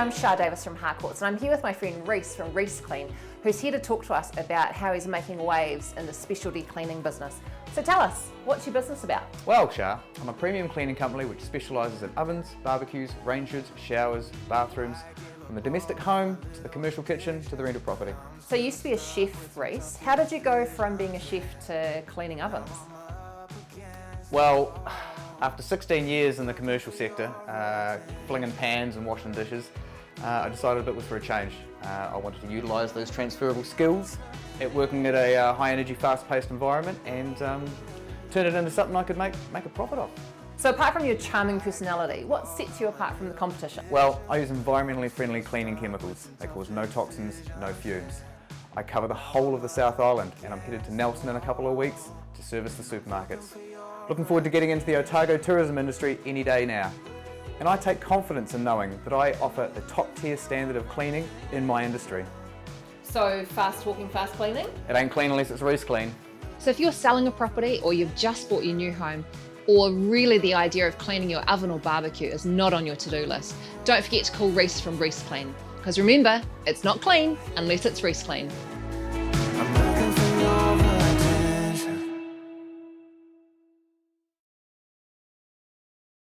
I'm Shar from Harcourts, and I'm here with my friend Reece from ReeceClean, who's here to talk to us about how he's making waves in the specialty cleaning business. So tell us, what's your business about? Well, Shar, I'm a premium cleaning company which specialises in ovens, barbecues, range hoods, showers, bathrooms, from the domestic home to the commercial kitchen to the rental property. So you used to be a chef, Reece. How did you go from being a chef to cleaning ovens? Well, after 16 years in the commercial sector, flinging pans and washing dishes, I decided it was for a change. I wanted to utilise those transferable skills at working at a high energy, fast-paced environment and turn it into something I could make a profit of. So apart from your charming personality, what sets you apart from the competition? Well, I use environmentally friendly cleaning chemicals. They cause no toxins, no fumes. I cover the whole of the South Island and I'm headed to Nelson in a couple of weeks to service the supermarkets. Looking forward to getting into the Otago tourism industry any day now. And I take confidence in knowing that I offer the top tier standard of cleaning in my industry. So fast walking, fast cleaning? It ain't clean unless it's ReeceClean. So if you're selling a property or you've just bought your new home, or really the idea of cleaning your oven or barbecue is not on your to-do list, don't forget to call Reece from ReeceClean. Because remember, it's not clean unless it's ReeceClean.